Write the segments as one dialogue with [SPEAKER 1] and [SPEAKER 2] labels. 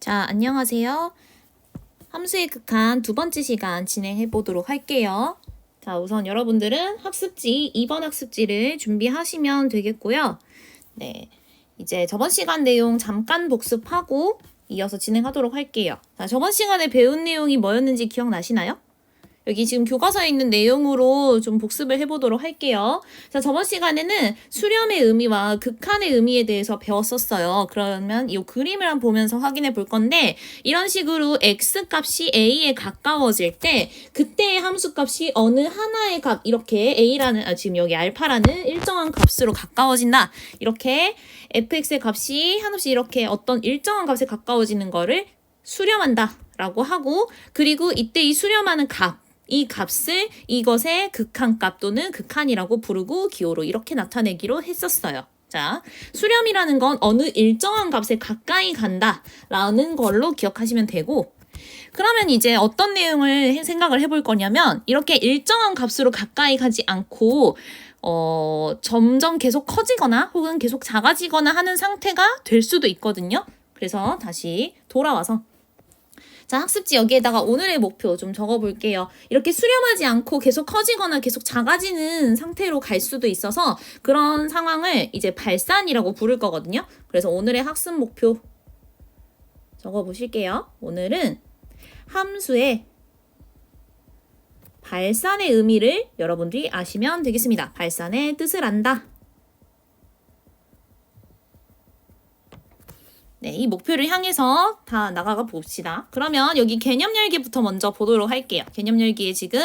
[SPEAKER 1] 자, 안녕하세요. 함수의 극한 두 번째 시간 진행해 보도록 할게요. 자, 우선 여러분들은 학습지, 2번 학습지를 준비하시면 되겠고요. 네, 이제 저번 시간 내용 잠깐 복습하고 이어서 진행하도록 할게요. 자, 저번 시간에 배운 내용이 뭐였는지 기억나시나요? 여기 지금 교과서에 있는 내용으로 좀 복습을 해보도록 할게요. 자, 저번 시간에는 수렴의 의미와 극한의 의미에 대해서 배웠었어요. 그러면 이 그림을 한번 보면서 확인해 볼 건데, 이런 식으로 x값이 a에 가까워질 때 그때의 함수값이 어느 하나의 값, 이렇게 a라는, 지금 여기 알파라는 일정한 값으로 가까워진다. 이렇게 fx의 값이 한없이 이렇게 어떤 일정한 값에 가까워지는 거를 수렴한다 라고 하고, 그리고 이때 이 수렴하는 값, 이 값을 이것의 극한값 또는 극한이라고 부르고 기호로 이렇게 나타내기로 했었어요. 자, 수렴이라는 건 어느 일정한 값에 가까이 간다라는 걸로 기억하시면 되고, 그러면 이제 어떤 내용을 생각을 해볼 거냐면, 이렇게 일정한 값으로 가까이 가지 않고 점점 계속 커지거나 혹은 계속 작아지거나 하는 상태가 될 수도 있거든요. 그래서 다시 돌아와서 자, 학습지 여기에다가 오늘의 목표 좀 적어볼게요. 이렇게 수렴하지 않고 계속 커지거나 계속 작아지는 상태로 갈 수도 있어서 그런 상황을 이제 발산이라고 부를 거거든요. 그래서 오늘의 학습 목표 적어보실게요. 오늘은 함수의 발산의 의미를 여러분들이 아시면 되겠습니다. 발산의 뜻을 안다. 네, 이 목표를 향해서 다 나가가 봅시다. 그러면 여기 개념 열기부터 먼저 보도록 할게요. 개념 열기에 지금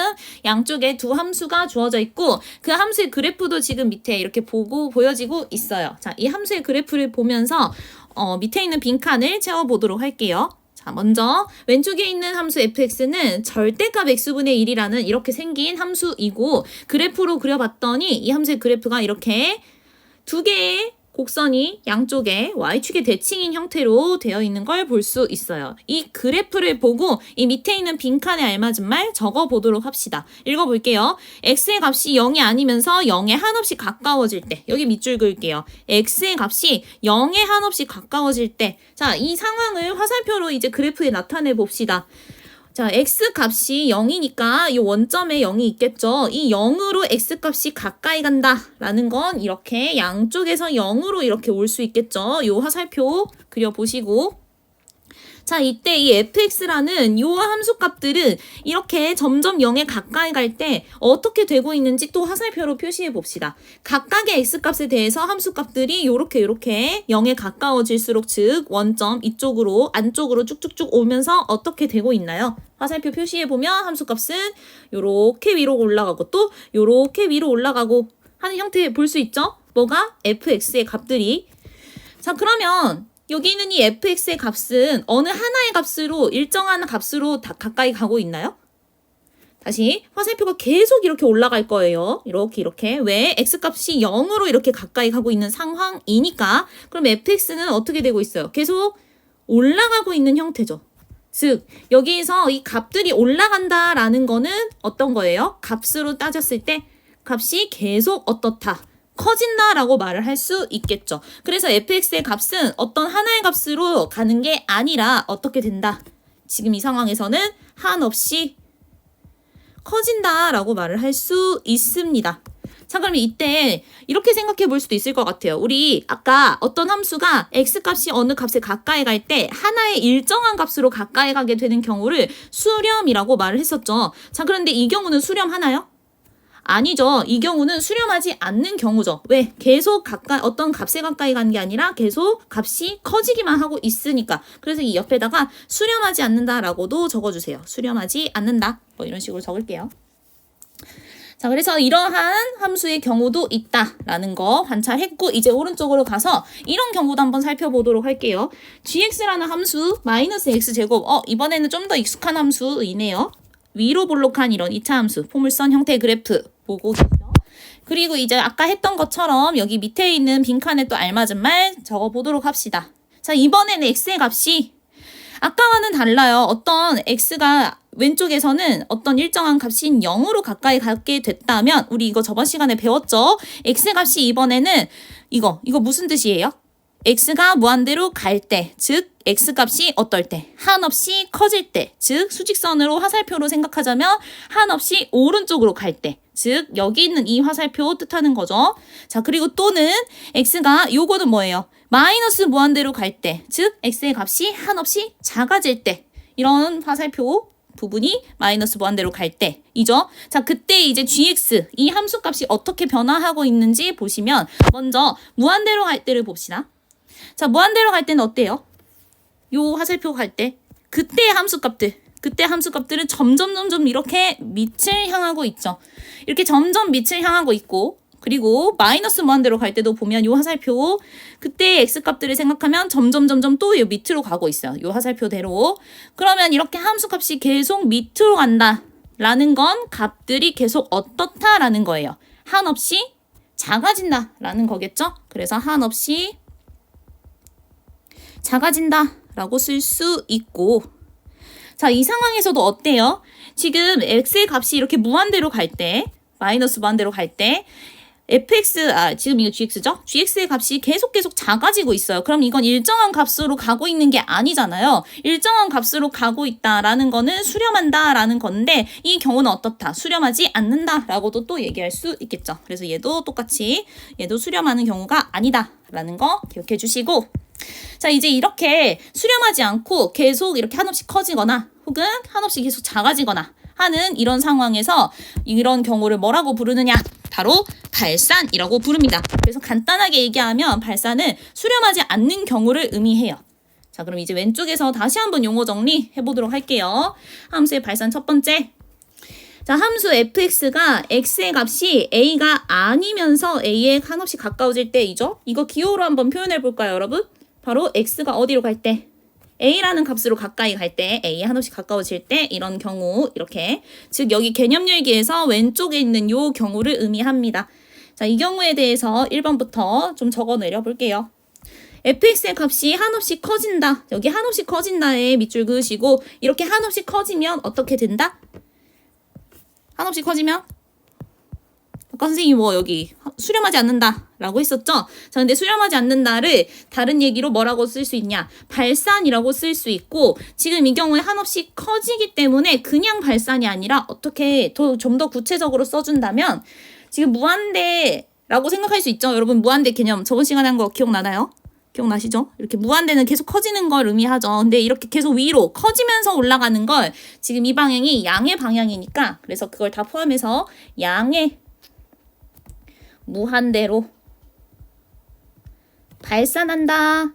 [SPEAKER 1] 양쪽에 두 함수가 주어져 있고, 그 함수의 그래프도 지금 밑에 이렇게 보여지고 있어요. 자, 이 함수의 그래프를 보면서 밑에 있는 빈칸을 채워보도록 할게요. 자, 먼저 왼쪽에 있는 함수 fx는 절대값 x분의 1이라는 이렇게 생긴 함수이고, 그래프로 그려봤더니 이 함수의 그래프가 이렇게 두 개의 곡선이 양쪽에 y축의 대칭인 형태로 되어 있는 걸 볼 수 있어요. 이 그래프를 보고 이 밑에 있는 빈칸에 알맞은 말 적어보도록 합시다. 읽어볼게요. x의 값이 0이 아니면서 0에 한없이 가까워질 때, 여기 밑줄 그을게요. x의 값이 0에 한없이 가까워질 때, 자, 이 상황을 화살표로 이제 그래프에 나타내 봅시다. 자, x값이 0이니까 이 원점에 0이 있겠죠. 이 0으로 x값이 가까이 간다라는 건 이렇게 양쪽에서 0으로 이렇게 올 수 있겠죠. 이 화살표 그려보시고, 자, 이때 이 fx라는 요 함수값들은 이렇게 점점 0에 가까이 갈 때 어떻게 되고 있는지 또 화살표로 표시해 봅시다. 각각의 x값에 대해서 함수값들이 요렇게 0에 가까워질수록, 즉 원점 이쪽으로 안쪽으로 쭉쭉쭉 오면서 어떻게 되고 있나요? 화살표 표시해 보면 함수값은 요렇게 위로 올라가고 또 요렇게 위로 올라가고 하는 형태 볼 수 있죠? 뭐가? fx의 값들이. 자, 그러면 여기 있는 이 fx의 값은 어느 하나의 값으로, 일정한 값으로 다 가까이 가고 있나요? 다시 화살표가 계속 이렇게 올라갈 거예요. 이렇게. 왜? x값이 0으로 이렇게 가까이 가고 있는 상황이니까. 그럼 fx는 어떻게 되고 있어요? 계속 올라가고 있는 형태죠. 즉, 여기에서 이 값들이 올라간다라는 거는 어떤 거예요? 값으로 따졌을 때 값이 계속 어떻다? 커진다라고 말을 할 수 있겠죠. 그래서 fx의 값은 어떤 하나의 값으로 가는 게 아니라 어떻게 된다? 지금 이 상황에서는 한없이 커진다라고 말을 할 수 있습니다. 자, 그럼 이때 이렇게 생각해 볼 수도 있을 것 같아요. 우리 아까 어떤 함수가 x값이 어느 값에 가까이 갈 때 하나의 일정한 값으로 가까이 가게 되는 경우를 수렴이라고 말을 했었죠. 자, 그런데 이 경우는 수렴하나요? 아니죠. 이 경우는 수렴하지 않는 경우죠. 왜? 계속 어떤 값에 가까이 가는 게 아니라 계속 값이 커지기만 하고 있으니까. 그래서 이 옆에다가 수렴하지 않는다라고도 적어주세요. 수렴하지 않는다. 뭐 이런 식으로 적을게요. 자, 그래서 이러한 함수의 경우도 있다라는 거 관찰했고, 이제 오른쪽으로 가서 이런 경우도 한번 살펴보도록 할게요. gx라는 함수 마이너스 x제곱, 이번에는 좀 더 익숙한 함수이네요. 위로 볼록한 이런 2차 함수, 포물선 형태의 그래프 보고 계시죠? 그리고 이제 아까 했던 것처럼 여기 밑에 있는 빈칸에 또 알맞은 말 적어보도록 합시다. 자, 이번에는 x의 값이 아까와는 달라요. 어떤 x가 왼쪽에서는 어떤 일정한 값인 0으로 가까이 가게 됐다면, 우리 이거 저번 시간에 배웠죠? x의 값이 이번에는 이거 무슨 뜻이에요? x가 무한대로 갈 때, 즉 x값이 어떨 때? 한없이 커질 때, 즉 수직선으로 화살표로 생각하자면 한없이 오른쪽으로 갈 때, 즉 여기 있는 이 화살표 뜻하는 거죠. 자, 그리고 또는 x가 요거는 뭐예요? 마이너스 무한대로 갈 때, 즉 x의 값이 한없이 작아질 때, 이런 화살표 부분이 마이너스 무한대로 갈 때이죠. 자, 그때 이제 gx, 이 함수값이 어떻게 변화하고 있는지 보시면 먼저 무한대로 갈 때를 봅시다. 자, 무한대로 갈 때는 어때요? 요 화살표 갈 때 그때 함수값들은 점점 이렇게 밑을 향하고 있죠. 이렇게 점점 밑을 향하고 있고, 그리고 마이너스 무한대로 갈 때도 보면 요 화살표 그때 x값들을 생각하면 점점 또 요 밑으로 가고 있어요. 요 화살표대로. 그러면 이렇게 함수값이 계속 밑으로 간다라는 건 값들이 계속 어떻다라는 거예요. 한없이 작아진다라는 거겠죠. 그래서 한없이 작아진다라고 쓸 수 있고, 자, 이 상황에서도 어때요? 지금 x의 값이 이렇게 무한대로 갈 때, 마이너스 무한대로 갈 때 지금 이거 gx죠? gx의 값이 계속 작아지고 있어요. 그럼 이건 일정한 값으로 가고 있는 게 아니잖아요. 일정한 값으로 가고 있다라는 거는 수렴한다라는 건데, 이 경우는 어떻다? 수렴하지 않는다라고도 또 얘기할 수 있겠죠. 그래서 얘도 똑같이 얘도 수렴하는 경우가 아니다라는 거 기억해 주시고, 자, 이제 이렇게 수렴하지 않고 계속 이렇게 한없이 커지거나 혹은 한없이 계속 작아지거나 하는 이런 상황에서 이런 경우를 뭐라고 부르느냐? 바로 발산이라고 부릅니다. 그래서 간단하게 얘기하면 발산은 수렴하지 않는 경우를 의미해요. 자, 그럼 이제 왼쪽에서 다시 한번 용어 정리해 보도록 할게요. 함수의 발산 첫 번째. 자, 함수 fx가 x의 값이 a가 아니면서 a에 한없이 가까워질 때이죠. 이거 기호로 한번 표현해 볼까요, 여러분? 바로 x가 어디로 갈 때? a라는 값으로 가까이 갈 때, a에 한없이 가까워질 때, 이런 경우 이렇게, 즉 여기 개념 열기에서 왼쪽에 있는 요 경우를 의미합니다. 자, 이 경우에 대해서 1번부터 좀 적어 내려 볼게요. fx의 값이 한없이 커진다. 여기 한없이 커진다에 밑줄 그으시고, 이렇게 한없이 커지면 어떻게 된다? 한없이 커지면? 아까 선생님이 뭐 여기 수렴하지 않는다 라고 했었죠? 자, 근데 수렴하지 않는다를 다른 얘기로 뭐라고 쓸 수 있냐? 발산이라고 쓸 수 있고, 지금 이 경우에 한없이 커지기 때문에 그냥 발산이 아니라 어떻게 좀 더 구체적으로 써준다면, 지금 무한대라고 생각할 수 있죠? 여러분, 무한대 개념 저번 시간에 한 거 기억나나요? 기억나시죠? 이렇게 무한대는 계속 커지는 걸 의미하죠. 근데 이렇게 계속 위로 커지면서 올라가는 걸, 지금 이 방향이 양의 방향이니까, 그래서 그걸 다 포함해서 양의 무한대로 발산한다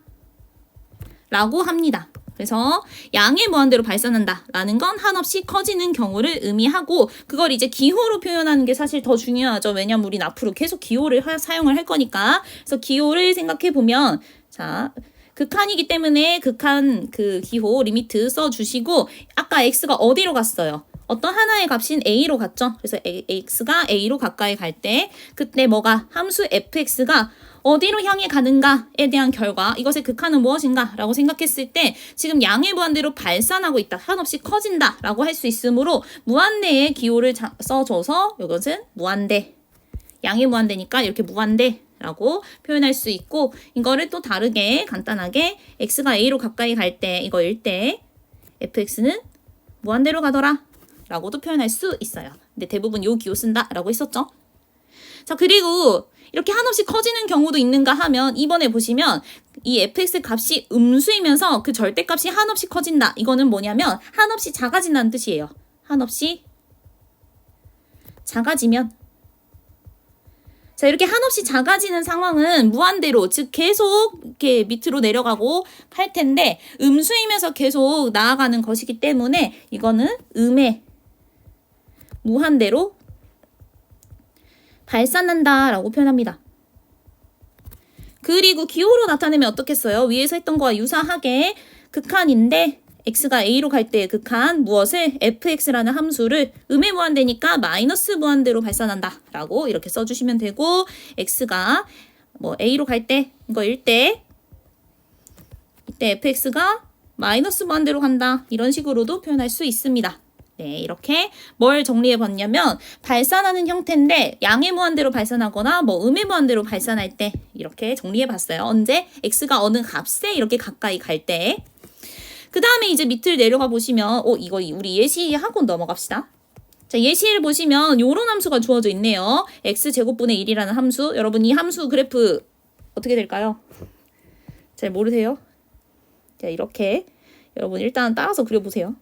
[SPEAKER 1] 라고 합니다. 그래서 양의 무한대로 발산한다 라는 건 한없이 커지는 경우를 의미하고, 그걸 이제 기호로 표현하는 게 사실 더 중요하죠. 왜냐면 우린 앞으로 계속 기호를 사용을 할 거니까. 그래서 기호를 생각해 보면, 자, 극한이기 때문에 극한 그 기호 리미트 써주시고, 아까 x가 어디로 갔어요? 어떤 하나의 값인 a로 갔죠. 그래서 x가 a로 가까이 갈 때, 그때 뭐가 함수 fx가 어디로 향해 가는가에 대한 결과, 이것의 극한은 무엇인가 라고 생각했을 때, 지금 양의 무한대로 발산하고 있다, 한없이 커진다 라고 할 수 있으므로 무한대의 기호를 써줘서 이것은 무한대, 양의 무한대니까 이렇게 무한대 라고 표현할 수 있고, 이거를 또 다르게 간단하게 x가 a로 가까이 갈 때 이거일 때 fx는 무한대로 가더라 라고도 표현할 수 있어요. 근데 대부분 요 기호 쓴다 라고 했었죠. 자, 그리고 이렇게 한없이 커지는 경우도 있는가 하면, 이번에 보시면 이 fx 값이 음수이면서 그 절대값이 한없이 커진다. 이거는 뭐냐면 한없이 작아진다는 뜻이에요. 한없이 작아지면, 자, 이렇게 한없이 작아지는 상황은 무한대로, 즉 계속 이렇게 밑으로 내려가고 할 텐데, 음수이면서 계속 나아가는 것이기 때문에 이거는 음의 무한대로 발산한다 라고 표현합니다. 그리고 기호로 나타내면 어떻겠어요? 위에서 했던 거와 유사하게 극한인데, x가 a로 갈 때의 극한 무엇을? fx라는 함수를 음의 무한대니까 마이너스 무한대로 발산한다 라고 이렇게 써주시면 되고, x가 뭐 a로 갈 때 이거일 때, 이때 fx가 마이너스 무한대로 간다, 이런 식으로도 표현할 수 있습니다. 네, 이렇게 뭘 정리해 봤냐면 발산하는 형태인데 양의 무한대로 발산하거나 뭐 음의 무한대로 발산할 때 이렇게 정리해 봤어요. 언제? x가 어느 값에 이렇게 가까이 갈 때. 그 다음에 이제 밑을 내려가 보시면 이거 우리 예시하고 넘어갑시다. 자, 예시를 보시면 요런 함수가 주어져 있네요. x제곱분의 1이라는 함수. 여러분 이 함수 그래프 어떻게 될까요? 잘 모르세요? 자, 이렇게 여러분 일단 따라서 그려보세요.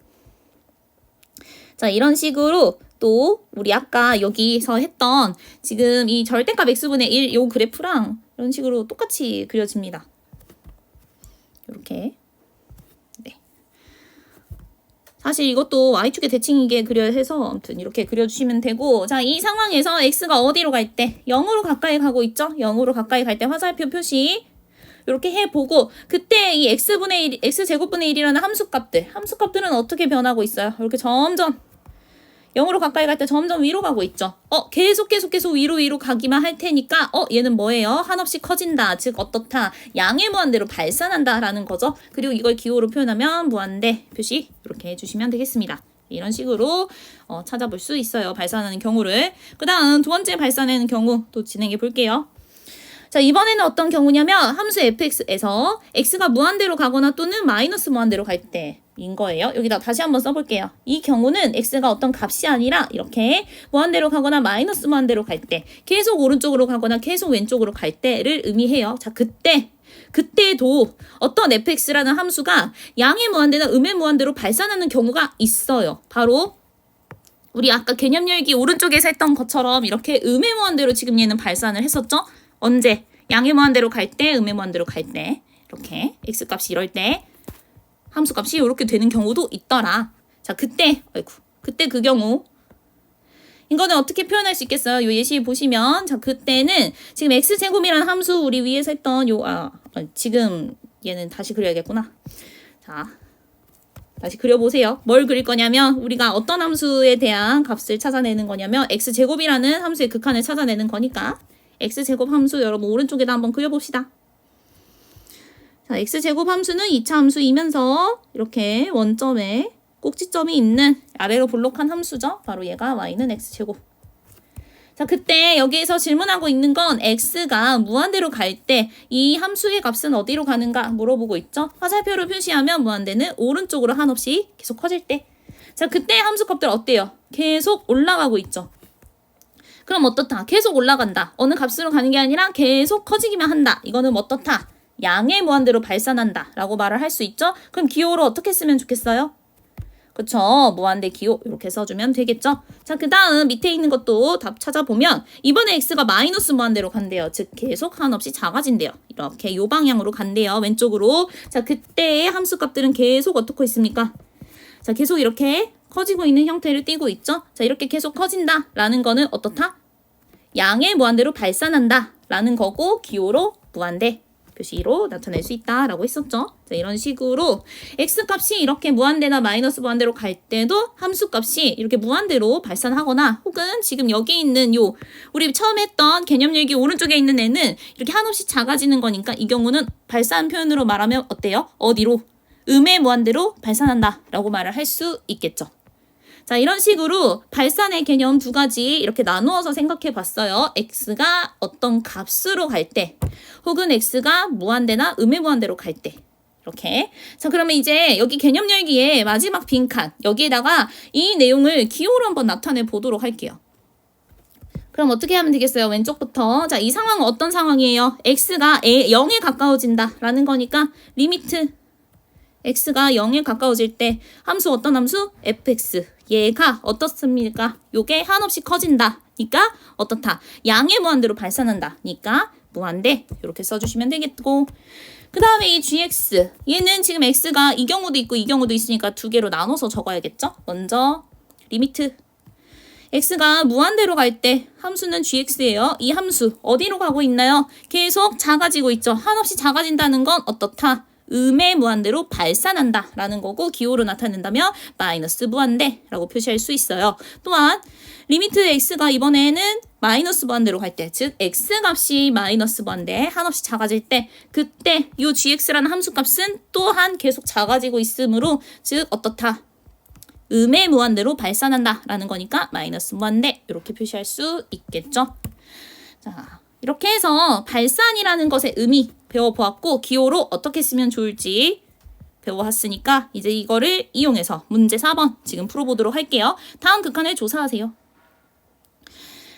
[SPEAKER 1] 자, 이런 식으로 또 우리 아까 여기서 했던 지금 이 절대값 x분의 1 요 그래프랑 이런 식으로 똑같이 그려집니다. 이렇게. 네. 사실 이것도 y축의 대칭이게 그려해서 아무튼 이렇게 그려주시면 되고, 자, 이 상황에서 x가 어디로 갈 때? 0으로 가까이 가고 있죠? 0으로 가까이 갈 때 화살표 표시 이렇게 해보고, 그때 이 x제곱분의 1이라는 함수값들은 어떻게 변하고 있어요? 이렇게 점점 0으로 가까이 갈 때 점점 위로 가고 있죠. 계속 위로 가기만 할 테니까 얘는 뭐예요? 한없이 커진다. 즉 어떻다? 양의 무한대로 발산한다 라는 거죠. 그리고 이걸 기호로 표현하면 무한대 표시 이렇게 해주시면 되겠습니다. 이런 식으로 찾아볼 수 있어요. 발산하는 경우를. 그 다음 두 번째 발산하는 경우 또 진행해 볼게요. 자, 이번에는 어떤 경우냐면 함수 fx에서 x가 무한대로 가거나 또는 마이너스 무한대로 갈 때인 거예요. 여기다 다시 한번 써볼게요. 이 경우는 x가 어떤 값이 아니라 이렇게 무한대로 가거나 마이너스 무한대로 갈 때, 계속 오른쪽으로 가거나 계속 왼쪽으로 갈 때를 의미해요. 자, 그때도 어떤 fx라는 함수가 양의 무한대나 음의 무한대로 발산하는 경우가 있어요. 바로 우리 아까 개념 열기 오른쪽에서 했던 것처럼 이렇게 음의 무한대로 지금 얘는 발산을 했었죠? 언제? 양의 무한대로 갈 때, 음의 무한대로 갈 때 이렇게 x값이 이럴 때 함수값이 이렇게 되는 경우도 있더라. 자, 그때 그 경우 이거는 어떻게 표현할 수 있겠어요? 요 예시 보시면 자, 그때는 지금 x제곱이라는 함수 우리 위에서 했던 지금 얘는 다시 그려야겠구나. 자, 다시 그려보세요. 뭘 그릴 거냐면 우리가 어떤 함수에 대한 값을 찾아내는 거냐면 x제곱이라는 함수의 극한을 찾아내는 거니까 x제곱 함수 여러분 오른쪽에다 한번 그려봅시다. 자, x제곱 함수는 2차 함수이면서 이렇게 원점에 꼭지점이 있는 아래로 볼록한 함수죠. 바로 얘가 y는 x제곱. 자, 그때 여기에서 질문하고 있는 건 x가 무한대로 갈 때 이 함수의 값은 어디로 가는가 물어보고 있죠. 화살표를 표시하면 무한대는 오른쪽으로 한없이 계속 커질 때. 자, 그때 함수값들 어때요? 계속 올라가고 있죠. 그럼 어떻다? 계속 올라간다. 어느 값으로 가는 게 아니라 계속 커지기만 한다. 이거는 어떻다? 양의 무한대로 발산한다 라고 말을 할 수 있죠. 그럼 기호로 어떻게 쓰면 좋겠어요? 그쵸? 무한대 기호 이렇게 써주면 되겠죠. 자, 그 다음 밑에 있는 것도 답 찾아보면 이번에 x가 마이너스 무한대로 간대요. 즉 계속 한없이 작아진대요. 이렇게 요 방향으로 간대요. 왼쪽으로. 자, 그때의 함수값들은 계속 어떻게 있습니까? 자, 계속 이렇게 커지고 있는 형태를 띠고 있죠. 자, 이렇게 계속 커진다 라는 거는 어떻다? 양의 무한대로 발산한다 라는 거고 기호로 무한대 표시로 나타낼 수 있다 라고 했었죠. 자, 이런 식으로 x값이 이렇게 무한대나 마이너스 무한대로 갈 때도 함수값이 이렇게 무한대로 발산하거나 혹은 지금 여기 있는 우리 처음 했던 개념 열기 오른쪽에 있는 애는 이렇게 한없이 작아지는 거니까 이 경우는 발산 표현으로 말하면 어때요? 어디로? 음의 무한대로 발산한다 라고 말을 할 수 있겠죠. 자, 이런 식으로 발산의 개념 두 가지 이렇게 나누어서 생각해 봤어요. x가 어떤 값으로 갈 때, 혹은 x가 무한대나 음의 무한대로 갈 때. 이렇게. 자, 그러면 이제 여기 개념 열기의 마지막 빈칸, 여기에다가 이 내용을 기호로 한번 나타내 보도록 할게요. 그럼 어떻게 하면 되겠어요? 왼쪽부터. 자, 이 상황은 어떤 상황이에요? x가 0에 가까워진다 라는 거니까 리미트 x가 0에 가까워질 때 함수 어떤 함수? fx. 얘가 어떻습니까? 요게 한없이 커진다. 니까 어떻다? 양의 무한대로 발산한다. 니까 무한대. 이렇게 써주시면 되겠고. 그 다음에 이 gx. 얘는 지금 x가 이 경우도 있고 이 경우도 있으니까 두 개로 나눠서 적어야겠죠? 먼저 리미트. x가 무한대로 갈 때 함수는 gx예요. 이 함수 어디로 가고 있나요? 계속 작아지고 있죠. 한없이 작아진다는 건 어떻다? 음의 무한대로 발산한다 라는 거고 기호로 나타낸다면 마이너스 무한대 라고 표시할 수 있어요. 또한 리미트 x가 이번에는 마이너스 무한대로 갈 때, 즉 x값이 마이너스 무한대 한없이 작아질 때 그때 이 gx라는 함수값은 또한 계속 작아지고 있으므로 즉 어떻다? 음의 무한대로 발산한다 라는 거니까 마이너스 무한대 이렇게 표시할 수 있겠죠. 자, 이렇게 해서 발산이라는 것의 의미 배워보았고 기호로 어떻게 쓰면 좋을지 배워왔으니까 이제 이거를 이용해서 문제 4번 지금 풀어보도록 할게요. 다음 극한을 조사하세요.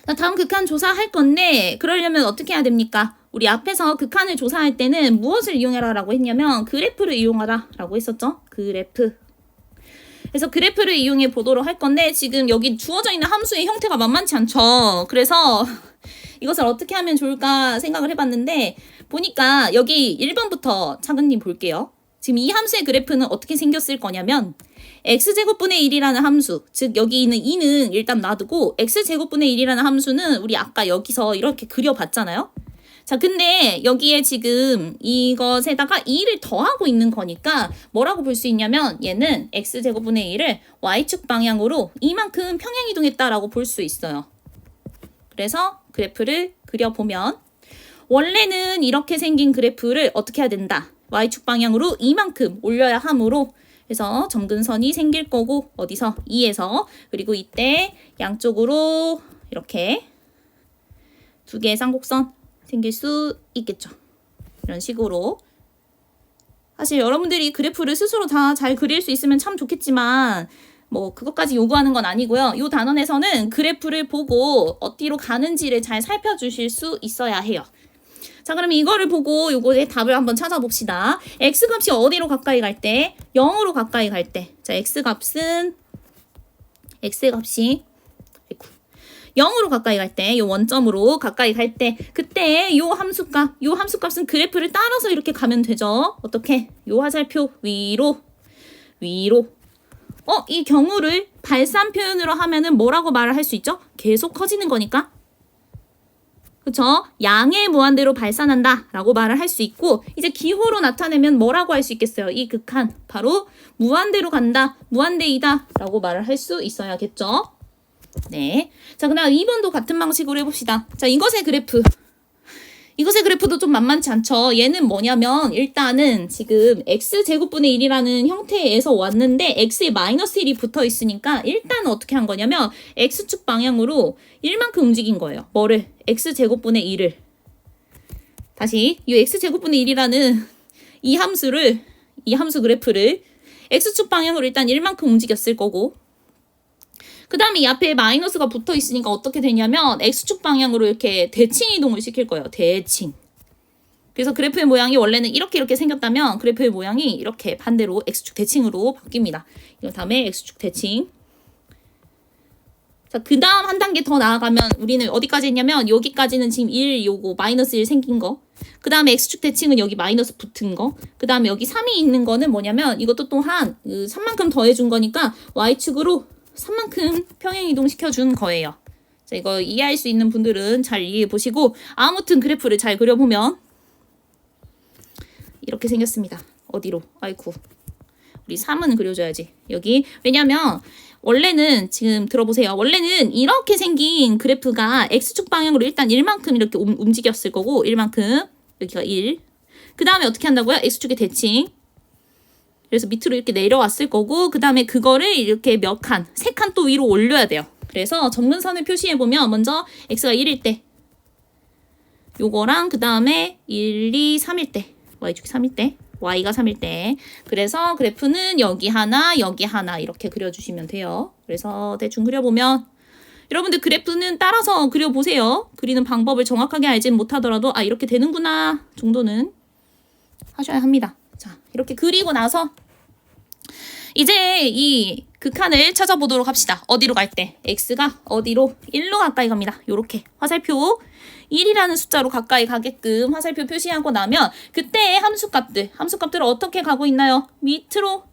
[SPEAKER 1] 자, 다음 극한 조사할 건데 그러려면 어떻게 해야 됩니까? 우리 앞에서 극한을 조사할 때는 무엇을 이용해라 라고 했냐면 그래프를 이용하라 라고 했었죠. 그래프. 그래서 그래프를 이용해 보도록 할 건데 지금 여기 주어져 있는 함수의 형태가 만만치 않죠. 그래서 이것을 어떻게 하면 좋을까 생각을 해봤는데 보니까 여기 1번부터 차근님 볼게요. 지금 이 함수의 그래프는 어떻게 생겼을 거냐면 x제곱분의 1이라는 함수, 즉 여기 있는 2는 일단 놔두고 x제곱분의 1이라는 함수는 우리 아까 여기서 이렇게 그려봤잖아요. 자, 근데 여기에 지금 이것에다가 2를 더하고 있는 거니까 뭐라고 볼 수 있냐면 얘는 x제곱분의 1을 y축 방향으로 이만큼 평행이동했다라고 볼 수 있어요. 그래서 그래프를 그려보면 원래는 이렇게 생긴 그래프를 어떻게 해야 된다. y축 방향으로 이만큼 올려야 하므로 그래서 점근선이 생길 거고 어디서? 2에서 그리고 이때 양쪽으로 이렇게 두 개의 쌍곡선 생길 수 있겠죠. 이런 식으로 사실 여러분들이 그래프를 스스로 다 잘 그릴 수 있으면 참 좋겠지만 뭐 그것까지 요구하는 건 아니고요. 이 단원에서는 그래프를 보고 어디로 가는지를 잘 살펴주실 수 있어야 해요. 자, 그럼 이거를 보고 요거의 답을 한번 찾아봅시다. x값이 어디로 가까이 갈 때? 0으로 가까이 갈 때. 자, x값이 0으로 가까이 갈 때, 요 원점으로 가까이 갈 때, 그때 요 함수값은 그래프를 따라서 이렇게 가면 되죠. 어떻게? 요 화살표 위로. 이 경우를 발산 표현으로 하면은 뭐라고 말을 할 수 있죠? 계속 커지는 거니까. 그쵸? 양의 무한대로 발산한다 라고 말을 할 수 있고 이제 기호로 나타내면 뭐라고 할 수 있겠어요? 이 극한 바로 무한대로 간다, 무한대이다 라고 말을 할 수 있어야겠죠? 네. 자, 그다음 2번도 같은 방식으로 해봅시다. 자, 이것의 그래프도 좀 만만치 않죠. 얘는 뭐냐면 일단은 지금 x제곱분의 1이라는 형태에서 왔는데 x에 마이너스 1이 붙어 있으니까 일단 어떻게 한 거냐면 x축 방향으로 1만큼 움직인 거예요. 뭐를? x제곱분의 1을. 다시 이 x제곱분의 1이라는 이 함수 그래프를 x축 방향으로 일단 1만큼 움직였을 거고 그 다음에 이 앞에 마이너스가 붙어 있으니까 어떻게 되냐면 x축 방향으로 이렇게 대칭 이동을 시킬 거예요. 대칭. 그래서 그래프의 모양이 원래는 이렇게 생겼다면 그래프의 모양이 이렇게 반대로 x축 대칭으로 바뀝니다. 이 다음에 x축 대칭. 자, 그 다음 한 단계 더 나아가면 우리는 어디까지 했냐면 여기까지는 지금 1 요거 마이너스 1 생긴 거. 그 다음에 x축 대칭은 여기 마이너스 붙은 거. 그 다음에 여기 3이 있는 거는 뭐냐면 이것도 또한 3만큼 더해준 거니까 y축으로 3만큼 평행 이동시켜준 거예요. 자, 이거 이해할 수 있는 분들은 잘 이해해 보시고 아무튼 그래프를 잘 그려보면 이렇게 생겼습니다. 어디로? 아이쿠. 우리 3은 그려줘야지. 여기. 왜냐면 원래는 지금 들어보세요. 원래는 이렇게 생긴 그래프가 x축 방향으로 일단 1만큼 이렇게 움직였을 거고 1만큼. 여기가 1. 그 다음에 어떻게 한다고요? x축의 대칭. 그래서 밑으로 이렇게 내려왔을 거고 그 다음에 그거를 이렇게 몇 칸, 3칸 또 위로 올려야 돼요. 그래서 점근선을 표시해보면 먼저 x가 1일 때 요거랑 그 다음에 1, 2, 3일 때 y축이 3일 때 y가 3일 때 그래서 그래프는 여기 하나 여기 하나 이렇게 그려주시면 돼요. 그래서 대충 그려보면 여러분들 그래프는 따라서 그려보세요. 그리는 방법을 정확하게 알진 못하더라도 아 이렇게 되는구나 정도는 하셔야 합니다. 자, 이렇게 그리고 나서 이제 이 극한을 찾아보도록 합시다. 어디로 갈 때? x가 어디로? 1로 가까이 갑니다. 요렇게 화살표 1이라는 숫자로 가까이 가게끔 화살표 표시하고 나면 그때의 함수값들은 어떻게 가고 있나요? 밑으로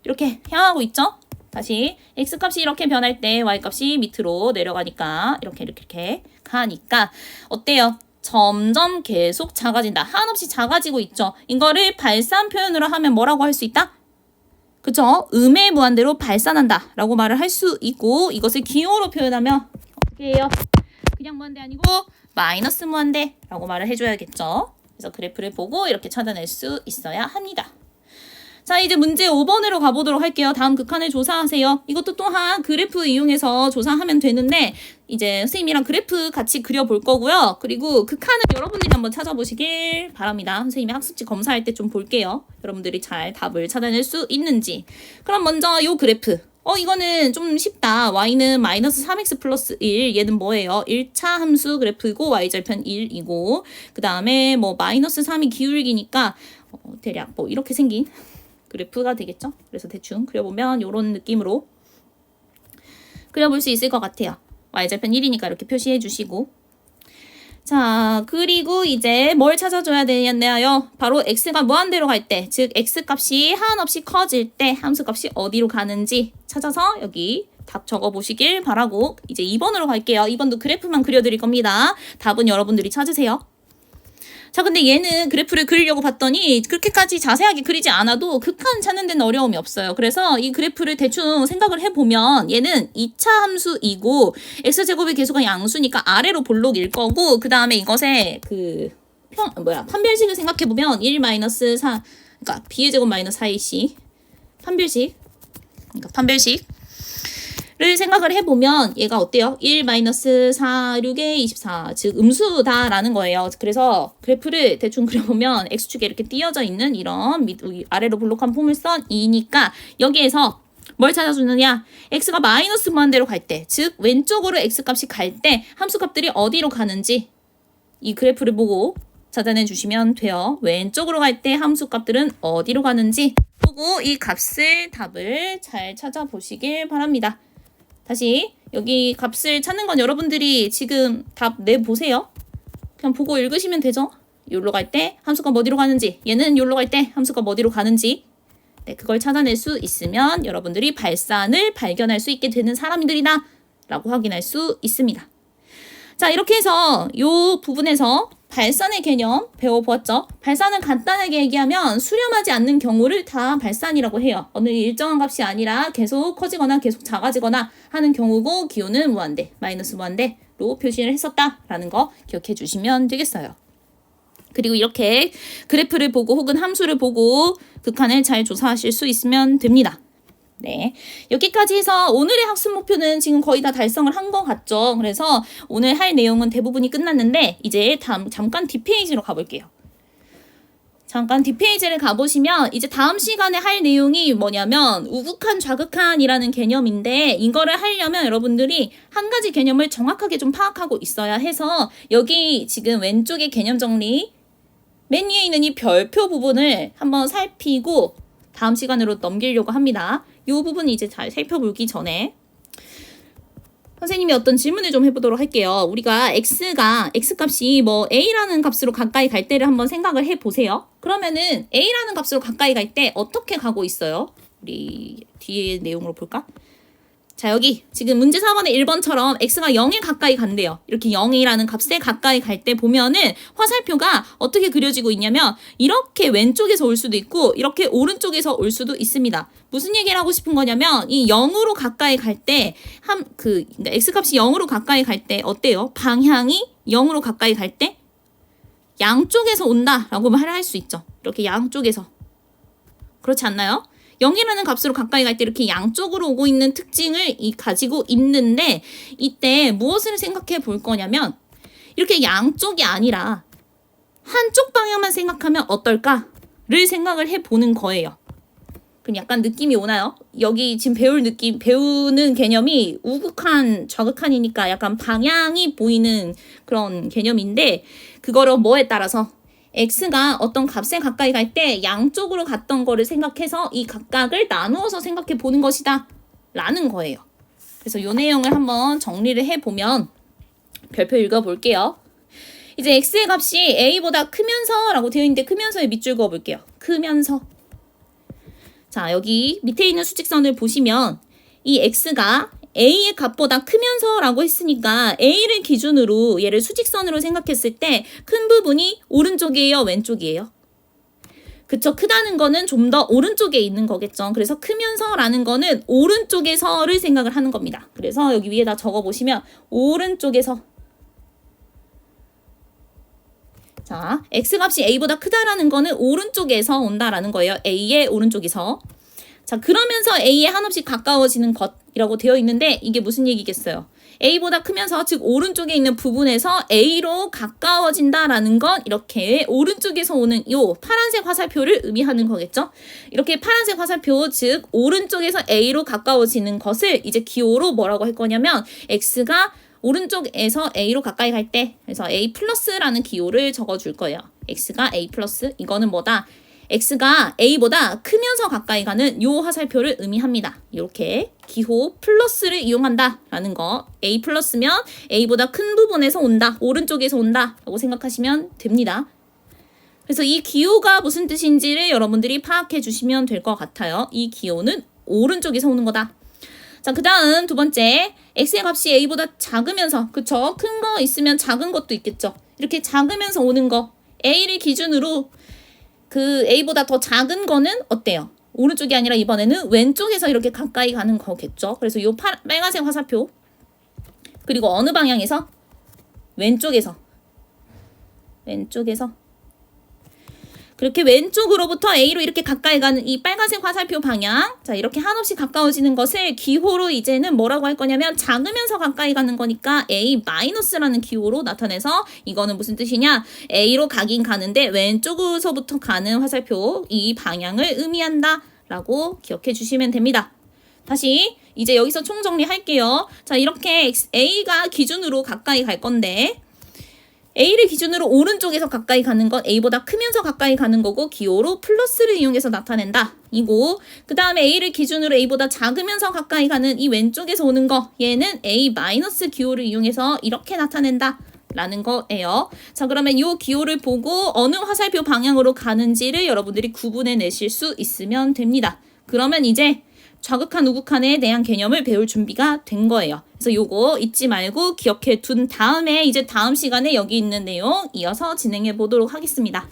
[SPEAKER 1] 이렇게 향하고 있죠? 다시 x값이 이렇게 변할 때 y값이 밑으로 내려가니까 이렇게 가니까 어때요? 점점 계속 작아진다. 한없이 작아지고 있죠. 이거를 발산 표현으로 하면 뭐라고 할 수 있다? 그쵸? 음의 무한대로 발산한다 라고 말을 할 수 있고 이것을 기호로 표현하면 어떻게 해요? 그냥 무한대 아니고 마이너스 무한대 라고 말을 해줘야겠죠. 그래서 그래프를 보고 이렇게 찾아낼 수 있어야 합니다. 자, 이제 문제 5번으로 가보도록 할게요. 다음 극한을 조사하세요. 이것도 또한 그래프 이용해서 조사하면 되는데 이제 선생님이랑 그래프 같이 그려볼 거고요. 그리고 극한을 여러분들이 한번 찾아보시길 바랍니다. 선생님이 학습지 검사할 때 좀 볼게요. 여러분들이 잘 답을 찾아낼 수 있는지. 그럼 먼저 요 그래프. 이거는 좀 쉽다. y는 마이너스 3x 플러스 1. 얘는 뭐예요? 1차 함수 그래프이고 y절편 1이고 그 다음에 뭐 마이너스 3이 기울기니까 대략 뭐 이렇게 생긴 그래프가 되겠죠? 그래서 대충 그려보면 이런 느낌으로 그려볼 수 있을 것 같아요. y절편 1이니까 이렇게 표시해 주시고 자, 그리고 이제 뭘 찾아줘야 되냐요? 바로 x가 무한대로 갈 때, 즉 x값이 한없이 커질 때 함수값이 어디로 가는지 찾아서 여기 답 적어보시길 바라고 이제 2번으로 갈게요. 2번도 그래프만 그려드릴 겁니다. 답은 여러분들이 찾으세요. 자, 근데 얘는 그래프를 그리려고 봤더니 그렇게까지 자세하게 그리지 않아도 극한 찾는 데는 어려움이 없어요. 그래서 이 그래프를 대충 생각을 해보면 얘는 2차 함수이고 x제곱의 계수가 양수니까 아래로 볼록일 거고 그 다음에 이것의 판별식을 생각해보면 1-4 그러니까 b의 제곱 마이너스 4ac 판별식 를 생각을 해보면 얘가 어때요? 1-4, 6에 24, 즉 음수다라는 거예요. 그래서 그래프를 대충 그려보면 x축에 이렇게 띄어져 있는 이런 아래로 볼록한 포물선이니까 여기에서 뭘 찾아주느냐? x가 마이너스 무한대로 갈 때, 즉 왼쪽으로 x값이 갈 때 함수값들이 어디로 가는지 이 그래프를 보고 찾아내 주시면 돼요. 왼쪽으로 갈 때 함수값들은 어디로 가는지 보고 이 값을 답을 잘 찾아보시길 바랍니다. 다시 여기 값을 찾는 건 여러분들이 지금 답 내보세요. 그냥 보고 읽으시면 되죠. 여기로 갈 때 함수가 어디로 가는지 얘는 여기로 갈 때 함수가 어디로 가는지 네, 그걸 찾아낼 수 있으면 여러분들이 발산을 발견할 수 있게 되는 사람들이다 라고 확인할 수 있습니다. 자, 이렇게 해서 이 부분에서 발산의 개념 배워보았죠. 발산은 간단하게 얘기하면 수렴하지 않는 경우를 다 발산이라고 해요. 어느 일정한 값이 아니라 계속 커지거나 계속 작아지거나 하는 경우고 기호는 무한대, 마이너스 무한대로 표시를 했었다라는 거 기억해 주시면 되겠어요. 그리고 이렇게 그래프를 보고 혹은 함수를 보고 극한을 잘 조사하실 수 있으면 됩니다. 네, 여기까지 해서 오늘의 학습 목표는 지금 거의 다 달성을 한 것 같죠. 그래서 오늘 할 내용은 대부분이 끝났는데 이제 잠깐 뒷페이지로 가볼게요. 잠깐 뒷페이지를 가보시면 이제 다음 시간에 할 내용이 뭐냐면 우극한, 좌극한이라는 개념인데 이거를 하려면 여러분들이 한 가지 개념을 정확하게 좀 파악하고 있어야 해서 여기 지금 왼쪽에 개념 정리 맨 위에 있는 이 별표 부분을 한번 살피고 다음 시간으로 넘기려고 합니다. 이 부분 이제 잘 살펴보기 전에 선생님이 어떤 질문을 좀 해보도록 할게요. 우리가 x값이 뭐 a라는 값으로 가까이 갈 때를 한번 생각을 해보세요. 그러면은 a라는 값으로 가까이 갈 때 어떻게 가고 있어요? 우리 뒤에 내용으로 볼까? 자, 여기 지금 문제 4번의 1번처럼 x가 0에 가까이 간대요. 이렇게 0이라는 값에 가까이 갈 때 보면은 화살표가 어떻게 그려지고 있냐면 이렇게 왼쪽에서 올 수도 있고 이렇게 오른쪽에서 올 수도 있습니다. 무슨 얘기를 하고 싶은 거냐면 이 0으로 가까이 갈 때 x값이 0으로 가까이 갈 때 어때요? 방향이 0으로 가까이 갈 때 양쪽에서 온다라고 말을 할 수 있죠. 이렇게 양쪽에서. 그렇지 않나요? 0이라는 값으로 가까이 갈 때 이렇게 양쪽으로 오고 있는 특징을 가지고 있는데 이때 무엇을 생각해 볼 거냐면 이렇게 양쪽이 아니라 한쪽 방향만 생각하면 어떨까를 생각을 해보는 거예요. 그럼 약간 느낌이 오나요? 여기 지금 배우는 개념이 우극한, 좌극한이니까 약간 방향이 보이는 그런 개념인데 그거를 뭐에 따라서 x가 어떤 값에 가까이 갈 때 양쪽으로 갔던 거를 생각해서 이 각각을 나누어서 생각해 보는 것이다 라는 거예요. 그래서 이 내용을 한번 정리를 해보면 별표 읽어볼게요. 이제 x의 값이 a보다 크면서 라고 되어 있는데 크면서에 밑줄 그어볼게요. 크면서. 자, 여기 밑에 있는 수직선을 보시면 이 x가 a의 값보다 크면서 라고 했으니까 a를 기준으로 얘를 수직선으로 생각했을 때 큰 부분이 오른쪽이에요? 왼쪽이에요? 그쵸? 크다는 거는 좀 더 오른쪽에 있는 거겠죠. 그래서 크면서 라는 거는 오른쪽에서를 생각을 하는 겁니다. 그래서 여기 위에다 적어보시면 오른쪽에서 자, x값이 a보다 크다라는 거는 오른쪽에서 온다라는 거예요. a의 오른쪽에서. 자, 그러면서 a에 한없이 가까워지는 것이라고 되어 있는데 이게 무슨 얘기겠어요? a보다 크면서 즉 오른쪽에 있는 부분에서 a로 가까워진다라는 건 이렇게 오른쪽에서 오는 요 파란색 화살표를 의미하는 거겠죠? 이렇게 파란색 화살표 즉 오른쪽에서 a로 가까워지는 것을 이제 기호로 뭐라고 할 거냐면 x가 오른쪽에서 a로 가까이 갈 때 그래서 a 플러스라는 기호를 적어줄 거예요. x가 a 플러스 이거는 뭐다? x가 a보다 크면서 가까이 가는 요 화살표를 의미합니다. 이렇게 기호 플러스를 이용한다 라는 거. a 플러스면 a보다 큰 부분에서 온다. 오른쪽에서 온다 라고 생각하시면 됩니다. 그래서 이 기호가 무슨 뜻인지를 여러분들이 파악해 주시면 될 것 같아요. 이 기호는 오른쪽에서 오는 거다. 자, 그 다음 두 번째 x의 값이 a보다 작으면서 그쵸? 큰 거 있으면 작은 것도 있겠죠. 이렇게 작으면서 오는 거 a를 기준으로 그 a보다 더 작은 거는 어때요? 오른쪽이 아니라 이번에는 왼쪽에서 이렇게 가까이 가는 거겠죠. 그래서 요 빨간색 화살표 그리고 어느 방향에서? 왼쪽에서 그렇게 왼쪽으로부터 A로 이렇게 가까이 가는 이 빨간색 화살표 방향 자 이렇게 한없이 가까워지는 것을 기호로 이제는 뭐라고 할 거냐면 작으면서 가까이 가는 거니까 A-라는 기호로 나타내서 이거는 무슨 뜻이냐 A로 가긴 가는데 왼쪽으로부터 가는 화살표 이 방향을 의미한다 라고 기억해 주시면 됩니다. 다시 이제 여기서 총정리할게요. 자 이렇게 A가 기준으로 가까이 갈 건데 A를 기준으로 오른쪽에서 가까이 가는 건 A보다 크면서 가까이 가는 거고 기호로 플러스를 이용해서 나타낸다. 이고 그 다음에 A를 기준으로 A보다 작으면서 가까이 가는 이 왼쪽에서 오는 거 얘는 A- 기호를 이용해서 이렇게 나타낸다. 라는 거예요. 자 그러면 이 기호를 보고 어느 화살표 방향으로 가는지를 여러분들이 구분해 내실 수 있으면 됩니다. 그러면 이제 좌극한 우극한에 대한 개념을 배울 준비가 된 거예요. 그래서 요거 잊지 말고 기억해 둔 다음에 이제 다음 시간에 여기 있는 내용 이어서 진행해 보도록 하겠습니다.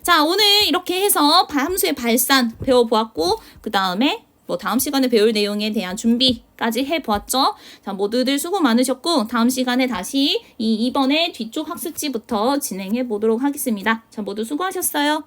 [SPEAKER 1] 자 오늘 이렇게 해서 함수의 발산 배워보았고 그 다음에 뭐 다음 시간에 배울 내용에 대한 준비까지 해보았죠. 자 모두들 수고 많으셨고 다음 시간에 다시 이 2번의 뒤쪽 학습지부터 진행해 보도록 하겠습니다. 자 모두 수고하셨어요.